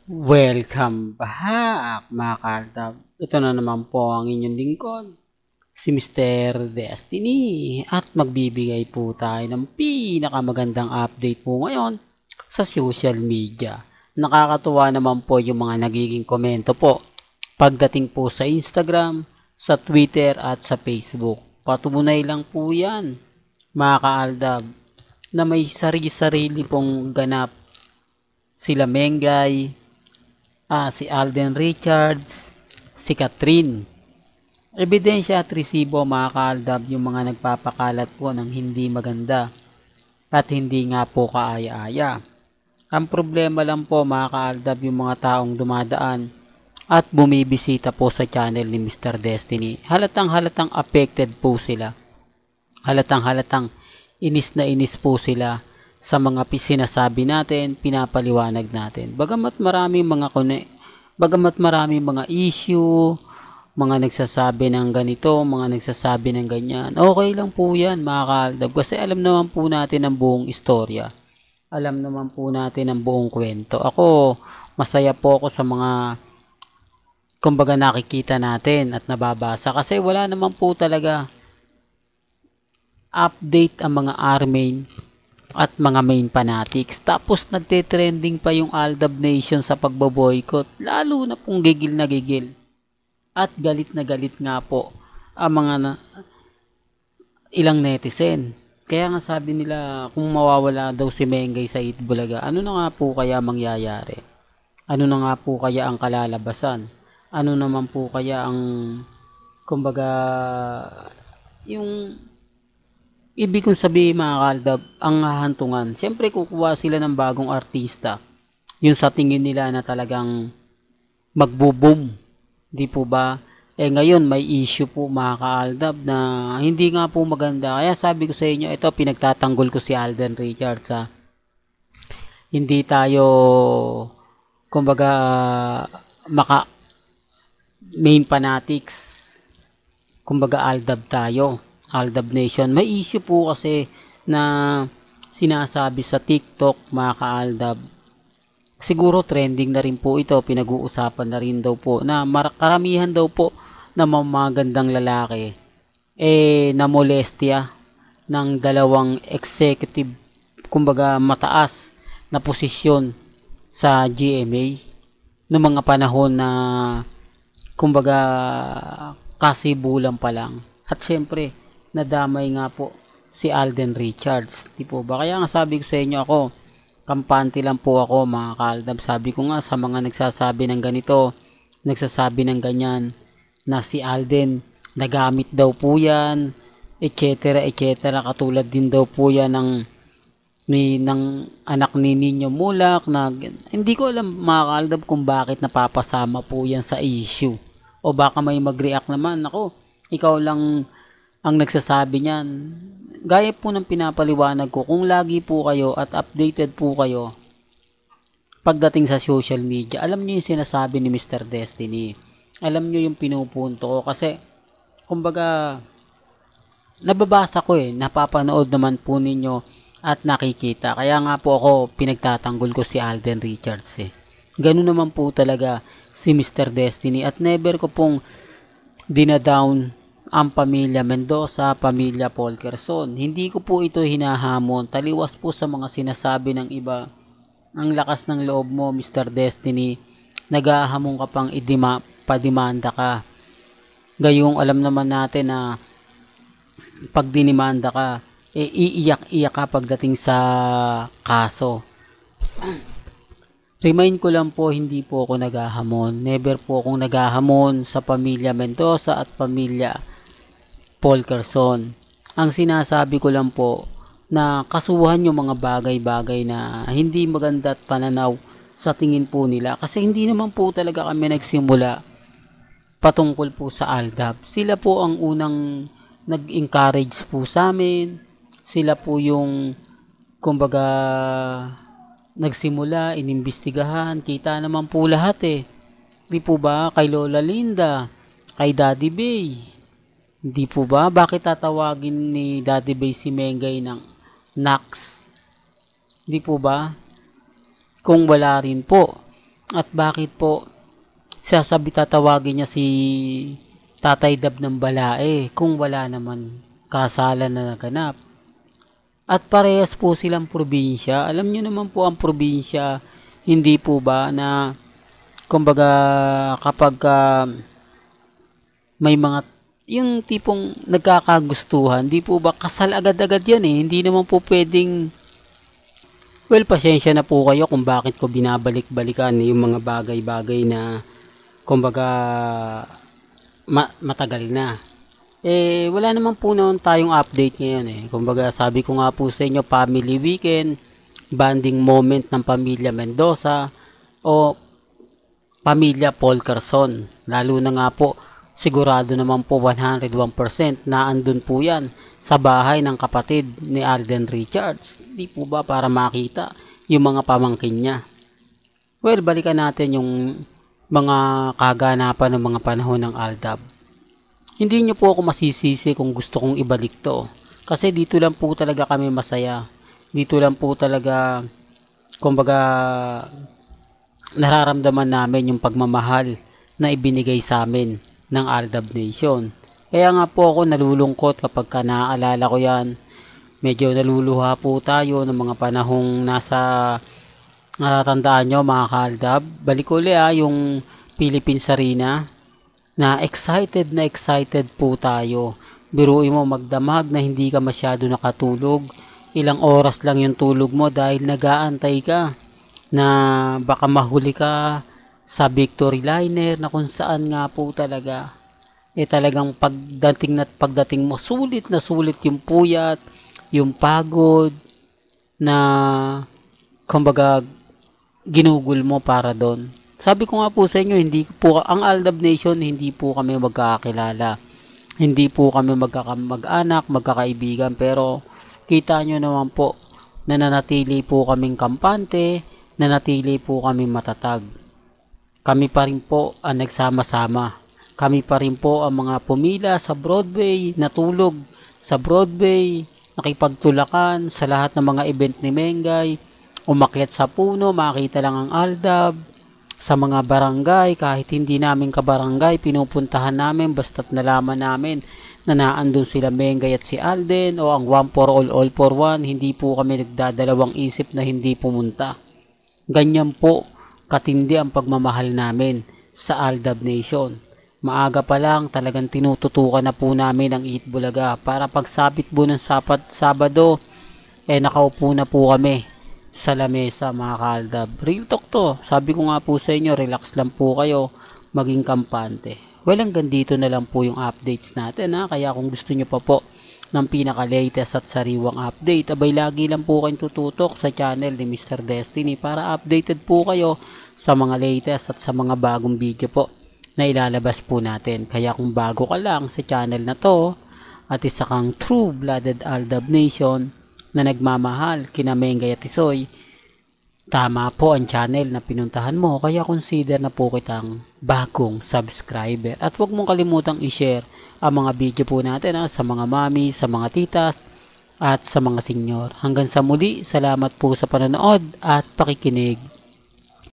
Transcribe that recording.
Welcome back mga kaltab. Ito na naman po ang inyong lingkod, si Mr. Destiny. At magbibigay po tayo ng pinakamagandang update po ngayon sa social media. Nakakatuwa naman po yung mga nagiging komento po pagdating po sa Instagram, sa Twitter at sa Facebook. Patunay lang po yan mga kaaldab na may sarili-sarili pong ganap sila Mengay, si Alden Richards, si Catherine. Ebidensya at resibo mga kaaldab yung mga nagpapakalat po ng hindi maganda at hindi nga po kaaya-aya. Ang problema lang po mga kaaldab yung mga taong dumadaan at bumibisita po sa channel ni Mr. Destiny. Halatang affected po sila. Halatang inis na inis po sila sa mga sinasabi natin, pinapaliwanag natin. Bagamat maraming mga issue, mga nagsasabi ng ganito, mga nagsasabi ng ganyan. Okay lang po yan mga kaaldab kasi alam naman po natin ang buong istorya. Alam naman po natin ang buong kwento. Ako, masaya po ako sa mga kumbaga nakikita natin at nababasa kasi wala naman po talaga update ang mga armain at mga main fanatics. Tapos nagte-trending pa yung Aldab Nation sa pagboboycott. Lalo na pong gigil na gigil. At galit na galit nga po ang mga ilang netizen. Kaya nga sabi nila kung mawawala daw si Mengay sa Itbulaga, ano na nga po kaya mangyayari? Ano na nga po kaya ang kalalabasan? Ano naman po kaya ang kumbaga yung ibig kong sabihin mga kaldab, ang hahantungan. Siyempre kukuha sila ng bagong artista. Yung sa tingin nila na talagang magbo-boom. Di po ba? Ngayon may issue po mga kaaldab na hindi nga po maganda. Kaya sabi ko sa inyo, ito pinagtatanggol ko si Alden Richards ha. Hindi tayo kumbaga maka main fanatics. Kumbaga Aldab tayo. Aldab Nation. May issue po kasi na sinasabi sa TikTok mga kaaldab. Siguro trending na rin po ito. Pinag-uusapan na rin daw po na karamihan daw po na magandang lalaki na molestya ng dalawang executive kumbaga mataas na posisyon sa GMA noong mga panahon na kumbaga kasibulan pa lang. At syempre nadamay nga po si Alden Richards. Di po ba? Kaya nga sabi ko sa inyo ako, kampante lang po ako mga kaaldab. Sabi ko nga sa mga nagsasabi ng ganito, nagsasabi ng ganyan, na si Alden, nagamit daw po yan, etc. Katulad din daw po yan ng anak ni Nino Mulak na hindi ko alam mga kaaldab kung bakit napapasama po yan sa issue. O baka may mag-react naman, ako, ikaw lang ang nagsasabi niyan. Gaya po ng pinapaliwanag ko, kung lagi po kayo at updated po kayo pagdating sa social media, alam niyo yung sinasabi ni Mr. Destiny. Alam niyo yung pinupunto ko kasi kumbaga nababasa ko napapanood naman po ninyo at nakikita. Kaya nga po ako pinagtatanggol ko si Alden Richards Ganun naman po talaga si Mr. Destiny at never ko pong dinadown ang pamilya Mendoza, pamilya Polkerson. Hindi ko po ito hinahamon. Taliwas po sa mga sinasabi ng iba. Ang lakas ng loob mo, Mr. Destiny. Nag-ahamon ka pang padimanda ka. Gayong alam naman natin na pag dinimanda ka, iiyak-iyak ka pagdating sa kaso. Remind ko lang po, hindi po ako naghahamon. Never po akong naghahamon sa pamilya Mendoza at pamilya Polkerson. Ang sinasabi ko lang po na kasuhan yung mga bagay-bagay na hindi maganda at pananaw sa tingin po nila. Kasi hindi naman po talaga kami nagsimula patungkol po sa Aldab. Sila po ang unang nag-encourage po sa amin. Sila po yung kumbaga nagsimula, inimbestigahan. Kita naman po lahat Di po ba? Kay Lola Linda, kay Daddy Bay. Di po ba? Bakit tatawagin ni Daddy Bay si Mengay ng Nax? Di po ba? Kung wala rin po At bakit po tatawagin niya si Tatay Dab ng Balae kung wala naman kasalan na naganap? At parehas po silang probinsya. Alam niyo naman po ang probinsya, hindi po ba na kumbaga kapag may mga yung tipong nagkakagustuhan, di po ba kasal agad-agad yan eh. Hindi naman po pwedeng, well, pasensya na po kayo kung bakit ko binabalik-balikan yung mga bagay-bagay na kumbaga matagal na. Eh, wala naman po naman tayong update ngayon eh. Kumbaga, sabi ko nga po sa inyo, family weekend, bonding moment ng pamilya Mendoza, o pamilya Paul Carson. Lalo na nga po, sigurado naman po 101% na andun po yan sa bahay ng kapatid ni Alden Richards. Di po ba para makita yung mga pamangkin niya? Well, balikan natin yung mga kaganapan ng mga panahon ng Aldab. Hindi niyo po ako masisisi kung gusto kong ibalik to. Kasi dito lang po talaga kami masaya. Dito lang po talaga, kumbaga, nararamdaman namin yung pagmamahal na ibinigay sa amin ng Aldab Nation. Kaya nga po ako nalulungkot kapag naaalala ko yan. Medyo naluluha po tayo ng mga panahong natatandaan nyo mga ka-Aldab. Balik uli yung Philippines Arena. Na excited po tayo. Biruin mo magdamag na hindi ka masyado nakatulog. Ilang oras lang yung tulog mo dahil nag-aantay ka na baka mahuli ka sa victory liner na kung saan nga po talaga talagang pagdating mo sulit na sulit yung puyat, yung pagod na kumbaga ginugol mo para doon. Sabi ko nga po sa inyo, hindi po ang Aldab Nation, hindi po kami magkakakilala. Hindi po kami mag-anak, magkakaibigan, pero kita nyo naman po na nanatili po kaming kampante, nanatili po kami matatag. Kami pa rin po ang nagsama-sama. Kami pa rin po ang mga pumila sa Broadway, natulog sa Broadway, nakipagtulakan sa lahat ng mga event ni Mengay, umakyat sa puno, makita lang ang Aldab. Sa mga barangay, kahit hindi namin kabarangay, pinupuntahan namin basta't nalaman namin na naandun sila Mengay at si Alden o ang one for all for one, hindi po kami nagdadalawang isip na hindi pumunta. Ganyan po katindi ang pagmamahal namin sa Aldab Nation. Maaga pa lang talagang tinututukan na po namin ang Eat Bulaga para pagsapit po ng Sabado, nakaupo na po kami sa lamesa mga ka-Aldab. Real talk to. Sabi ko nga po sa inyo, relax lang po kayo, maging kampante. Well, hanggang dito na lang po yung updates natin Kaya kung gusto nyo pa po ng pinaka-latest at sariwang update, abay lagi lang po kayong tututok sa channel ni Mr. Destiny para updated po kayo sa mga latest at sa mga bagong video po na ilalabas po natin. Kaya kung bago ka lang sa channel na to at isa kang true-blooded Aldab Nation na nagmamahal kina Mengay at Tisoy, tama po ang channel na pinuntahan mo, kaya consider na po kitang bagong subscriber. At huwag mong kalimutang i-share ang mga video po natin sa mga mami, sa mga titas, at sa mga senyor. Hanggang sa muli, salamat po sa panonood at pakikinig.